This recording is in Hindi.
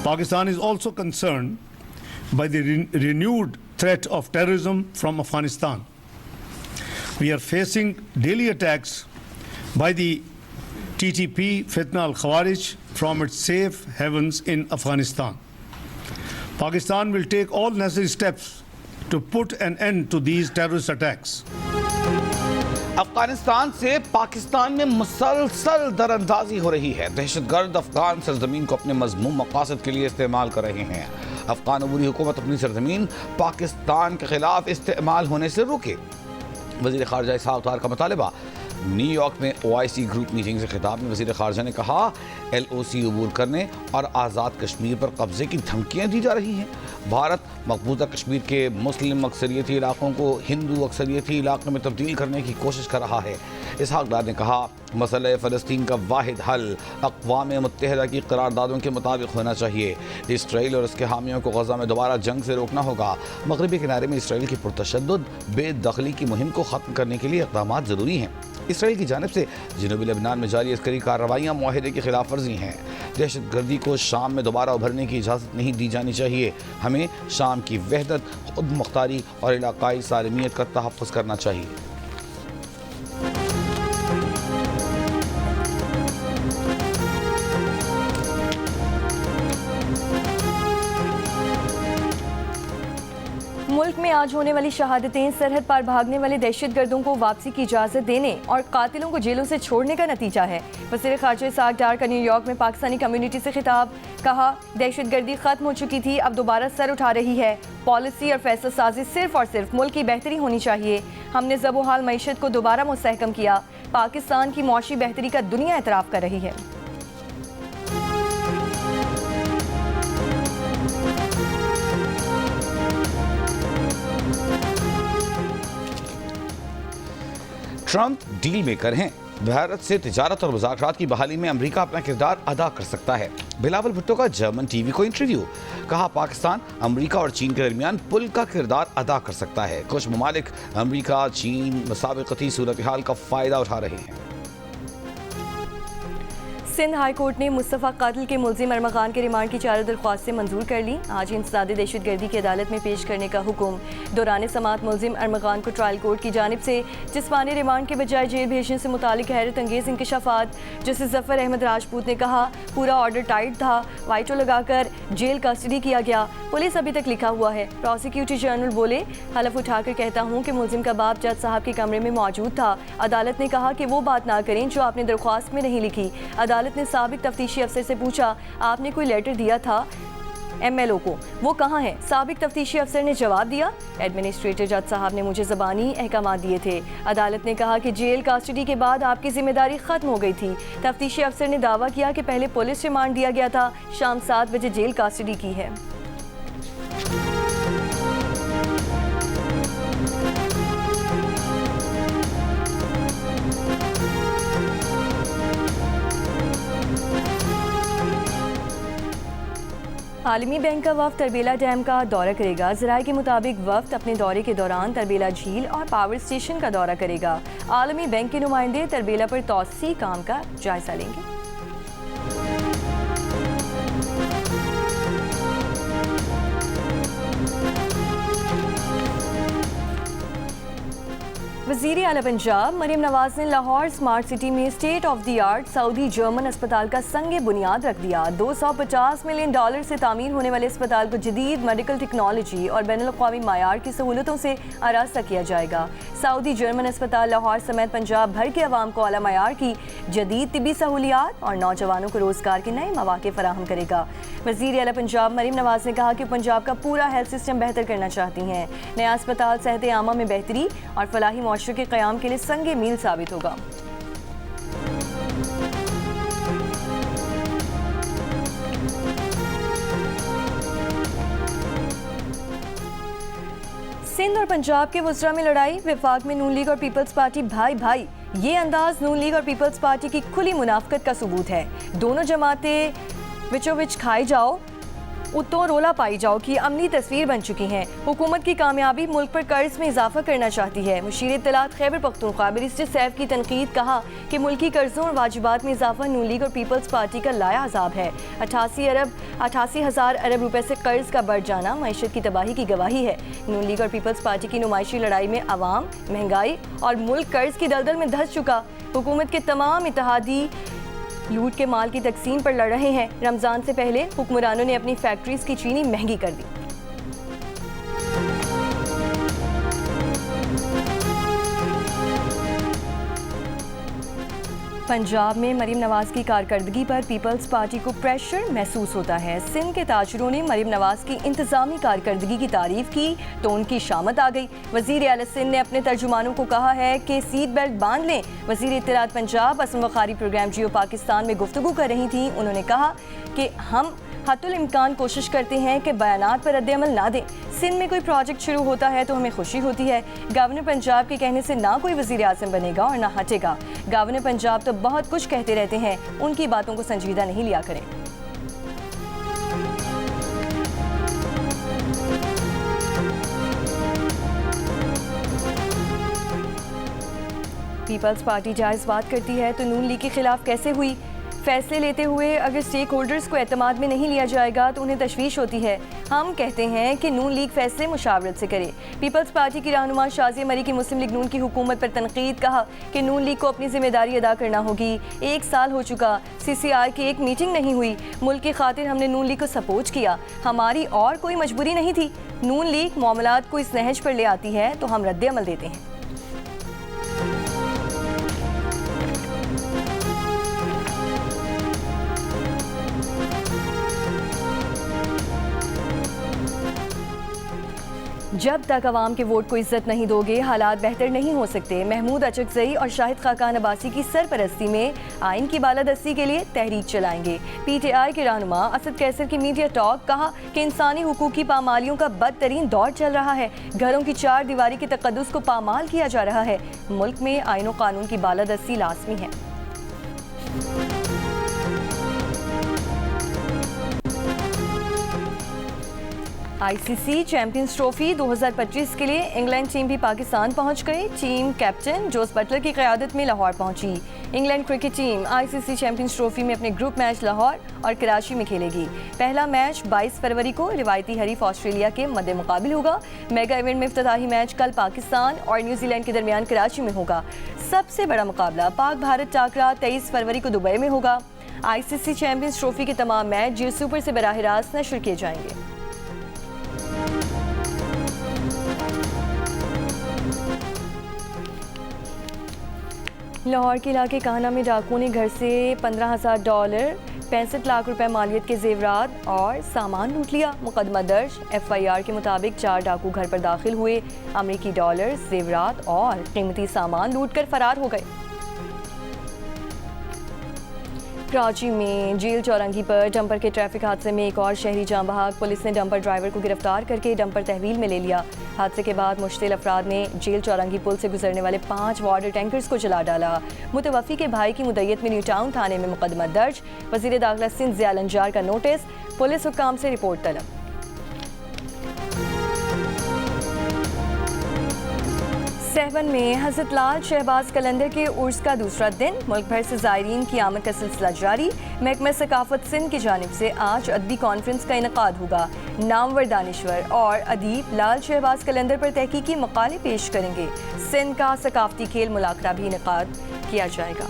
Pakistan is also concerned by the renewed threat of terrorism from Afghanistan. We are facing daily attacks by the TTP Fitna al-Khawarij from its safe havens in Afghanistan. Pakistan will take all necessary steps to put an end to these terrorist attacks. Afghanistan से पाकिस्तान में मुसलसल दरअंदाजी हो रही है। दहशतगर्द अफगान सरजमीन को अपने मज़मूम मकासद के लिए इस्तेमाल कर रहे हैं। अफगान अबूरी हुकूमत अपनी सरजमीन पाकिस्तान के खिलाफ इस्तेमाल होने से रोके। वज़ीर ख़ारजा इसहाक़ डार का मुतालबा। न्यूयॉर्क में OIC ग्रुप मीटिंग से खिताब में वज़ीर ख़ारजा ने कहा, LOC अबूर करने और आज़ाद कश्मीर पर कब्ज़े की धमकियाँ दी जा रही हैं। भारत मकबूजा कश्मीर के मुस्लिम अक्सरियती इलाकों को हिंदू अक्सरियती इलाकों में तब्दील करने की कोशिश कर रहा है। इसहाक़ डार ने कहा, मसला फ़लस्तीन का वाहिद हल अक़वाम मुत्तहिदा की करारदादों के मुताबिक होना चाहिए। इसराइल और उसके हामियों को गज़ा में दोबारा जंग से रोकना होगा। मगरबी किनारे में इसराइल की पुरतशद्दुद बेदखली की मुहिम को ख़त्म करने के लिए इक़दामात ज़रूरी हैं। इसराइल की जानिब से जनूबी लेबनान में जारी अस्करी कार्रवाइयाँ मुआहदे की खिलाफ वर्जी हैं। दहशतगर्दी को शाम में दोबारा उभरने की इजाज़त नहीं दी जानी चाहिए। हमें शाम की वहदत, खुद मुख्तारी और इलाकाई सालमियत का तहफ़्फ़ुज़ करना चाहिए। मुल्क में आज होने वाली शहादतें सरहद पार भागने वाले दहशतगर्दों को वापसी की इजाज़त देने और कातिलों को जेलों से छोड़ने का नतीजा है। वज़ीर ख़ारजा इसहाक़ डार का न्यूयॉर्क में पाकिस्तानी कम्युनिटी से खिताब। कहा, दहशतगर्दी ख़त्म हो चुकी थी, अब दोबारा सर उठा रही है। पॉलिसी और फैसला साजी सिर्फ और सिर्फ मुल्क की बेहतरी होनी चाहिए। हमने ज़बो-हाल मईशत को दोबारा मुस्तहकम किया। पाकिस्तान की मौशी बेहतरी का दुनिया एतराफ़ कर रही है। ट्रंप डील मेकर हैं। भारत से तिजारत और मुज़ाकरात की बहाली में अमेरिका अपना किरदार अदा कर सकता है। बिलावल भुट्टो का जर्मन टीवी को इंटरव्यू। कहा, पाकिस्तान अमेरिका और चीन के दरमियान पुल का किरदार अदा कर सकता है। कुछ ममालिक अमेरिका चीन मुसाबिकती सूरत हाल का फ़ायदा उठा रहे हैं। सिंध हाई कोर्ट ने मुस्तफ़ा कातिल के मुल्ज़िम अरमग़ान के रिमांड की 4 दरख्वास्तें मंजूर कर ली। आज इंसदाद दहशतगर्दी की अदालत में पेश करने का हुक्म। दौरान समाअत मुल्ज़िम अरमग़ान को ट्रायल कोर्ट की जानिब से जिस्मानी रिमांड के बजाय जेल भेजने से मुतालिक हैरत अंगेज़ इंकशाफात। जस्टिस ज़फ़र अहमद राजपूत ने कहा, पूरा ऑर्डर टाइट था, वाइटो लगाकर जेल कस्टडी किया गया। पुलिस अभी तक लिखा हुआ है। प्रोसिक्यूटर जनरल बोले, हलफ उठाकर कहता हूँ कि मुल्ज़िम का बाप जज साहब के कमरे में मौजूद था। अदालत ने कहा कि वो बात ना करें जो आपने दरख्वास्त में नहीं लिखी। अदालत ने साबिक तफ्तीशी अफसर से पूछा, आपने कोई लेटर दिया था MLO को, वो कहाँ है? साबिक तफ्तीशी अफसर ने जवाब दिया, एडमिनिस्ट्रेटर जज साहब ने मुझे ज़बानी अहकामात दिए थे। अदालत ने कहा कि जेल कस्टडी के बाद आपकी जिम्मेदारी ख़त्म हो गई थी। तफ्तीशी अफसर ने दावा किया कि पहले पुलिस रिमांड दिया गया था, शाम 7 बजे जेल कस्टडी की है। आलमी बैंक का वफ़द तरबेला डैम का दौरा करेगा। ज़राए के मुताबिक वफ़द अपने दौरे के दौरान तरबेला झील और पावर स्टेशन का दौरा करेगा। आलमी बैंक के नुमाइंदे तरबेला पर तौसी काम का जायज़ा लेंगे। वज़ीर आला पंजाब मरीम नवाज ने लाहौर स्मार्ट सिटी में state of the art Saudi German अस्पताल का संगे बुनियाद रख दिया। $250 मिलियन से तामीर होने वाले अस्पताल को जदीद मेडिकल टेक्नोलॉजी और बैनुल-अक़वामी मायार की सहूलतों से आरास्ता किया जाएगा। सऊदी जर्मन अस्पताल लाहौर समेत पंजाब भर के अवाम को आला मायार की जदीद तिबी सहूलियात और नौजवानों को रोज़गार के नए मौके फराहम करेगा। वज़ीर आला पंजाब मरीम नवाज ने कहा कि पंजाब का पूरा हेल्थ सिस्टम बेहतर करना चाहती हैं। नया अस्पताल सेहत आमा में बेहतरी और फलाही मुआशरे के क़याम के लिए संगे मील साबित होगा। सिंध और पंजाब के वज़रा में लड़ाई, विफाक में नून लीग और पीपल्स पार्टी भाई भाई। ये अंदाज नून लीग और पीपल्स पार्टी की खुली मुनाफकत का सबूत है। दोनों जमातें विचो विच खाई जाओ, उत्तो रोला पाई जाओ की अमली तस्वीर बन चुकी हैं। हुकूमत की कामयाबी मुल्क पर कर्ज में इजाफा करना चाहती है। मुशीर इत्तलात खैबर पख्तूनख्वा बैरिस्टर सैफ की तनकीद, कहा कि मुल्की कर्जों और वाजिबात में इजाफा नून लीग और पीपल्स पार्टी का लाया अजाब है। 88,000 अरब रुपए से कर्ज का बढ़ जाना मईशत की तबाही की गवाही है। नून लीग और पीपल्स पार्टी की नुमाइशी लड़ाई में अवाम, महंगाई और मुल्क कर्ज की दलदल में धंस चुका। हुकूमत के तमाम इत्तेहादी लूट के माल की तकसीम पर लड़ रहे हैं। रमजान से पहले हुक्मरानों ने अपनी फैक्ट्रीज की चीनी महंगी कर दी। पंजाब में मरीम नवाज की कारकर्दगी पर पीपल्स पार्टी को प्रेशर महसूस होता है। सिंध के ताजरों ने मरीम नवाज की इंतजामी कारकर्दगी की तारीफ की तो उनकी शामत आ गई। वजीर आला सिंध ने अपने तर्जुमानों को कहा है कि सीट बेल्ट बांध लें। वजीर इत्तलात पंजाब असम वखारी प्रोग्राम जियो पाकिस्तान में गुफ्तगू कर रही थी। उन्होंने कहा कि हम हतुल इम्कान कोशिश करते हैं कि बयानात पर रद्द-ए-अमल ना दें। सिंध में कोई प्रोजेक्ट शुरू होता है तो हमें खुशी होती है। गवर्नर पंजाब के कहने से ना कोई वजीर आज़म बनेगा और ना हटेगा। गवर्नर पंजाब तो बहुत कुछ कहते रहते हैं, उनकी बातों को संजीदा नहीं लिया करें। पीपल्स पार्टी जायज़ बात करती है तो नून लीग के खिलाफ कैसे हुई? फैसले लेते हुए अगर स्टेक होल्डर्स को एतमाद में नहीं लिया जाएगा तो उन्हें तशवीश होती है। हम कहते हैं कि नून लीग फैसले मुशावरत से करे। पीपल्स पार्टी की रहनुमा शाज़िया मरी की मुस्लिम लीग नून की हुकूमत पर तनकीद, कहा कि नून लीग को अपनी जिम्मेदारी अदा करना होगी। 1 साल हो चुका, CCR की एक मीटिंग नहीं हुई। मुल्क की खातिर हमने नून लीग को सपोर्ट किया, हमारी और कोई मजबूरी नहीं थी। नून लीग मामलात को इस नहज पर ले आती है तो हम रद्द-ए-अमल देते हैं। जब तक अवाम के वोट को इज्जत नहीं दोगे हालात बेहतर नहीं हो सकते। महमूद अचकजई और शाहिद खाकान अब्बासी की सरपरस्ती में आइन की बालादस्ती के लिए तहरीक चलाएंगे। PTI के रहनुमा असद कैसर की मीडिया टॉक, कहा कि इंसानी हुकूक की पामालियों का बदतरीन दौर चल रहा है। घरों की 4 दीवारी के तकद्दुस को पामाल किया जा रहा है। मुल्क में आइन और कानून की बालादस्ती लाजमी है। ICC चैंपियंस ट्रॉफी 2025 के लिए इंग्लैंड टीम भी पाकिस्तान पहुंच गई। टीम कैप्टन जोस बटलर की क़यादत में लाहौर पहुंची। England cricket team ICC champions trophy में अपने ग्रुप मैच लाहौर और कराची में खेलेगी। पहला मैच 22 फरवरी को रिवायती हरीफ ऑस्ट्रेलिया के मद्दे मुकाबिल होगा। मेगा इवेंट में इफ्तिताही मैच कल पाकिस्तान और न्यूजीलैंड के दरमियान कराची में होगा। सबसे बड़ा मुकाबला पाक भारत टाकरा 23 फरवरी को दुबई में होगा। ICC चैंपियंस ट्रॉफी के तमाम मैच जियो सुपर से बराह रास्त नशर किए जाएंगे। लाहौर के इलाके काहना में डाकुओं ने घर से $15,000, 65 लाख रुपए मालियत के जेवरात और सामान लूट लिया। मुकदमा दर्ज। FIR के मुताबिक 4 डाकू घर पर दाखिल हुए, अमरीकी डॉलर, जेवरात और कीमती सामान लूट कर फरार हो गए। कराची में जेल चौरंगी पर डंपर के ट्रैफिक हादसे में एक और शहरी जाँ बहक। पुलिस ने डंपर ड्राइवर को गिरफ्तार करके डंपर तहवील में ले लिया। हादसे के बाद मुश्तिल अफराद ने जेल चौरंगी पुल से गुजरने वाले 5 वाटर टैंकर्स को जला डाला। मुतवफ़ी के भाई की मुद्दत में न्यू टाउन थाने में मुकदमा दर्ज। वज़ीर दाखिला सिंध ज़िया लंजार का नोटिस। पुलिस हुक्काम से रिपोर्ट तलब। सहवन में हज़रत लाल शहबाज कलंदर के उर्स का दूसरा दिन। मुल्क भर से ज़ायरीन की आमद का सिलसिला जारी। महकमा सकाफ़त सिंध की जानिब से आज अदबी कॉन्फ्रेंस का इनकाद होगा। नामवर दानिश्वर और अदीब लाल शहबाज कलंदर पर तहकीकी मकाले पेश करेंगे। सिंध का सकाफ़ती खेल मुलाकरा भी इनकाद किया जाएगा।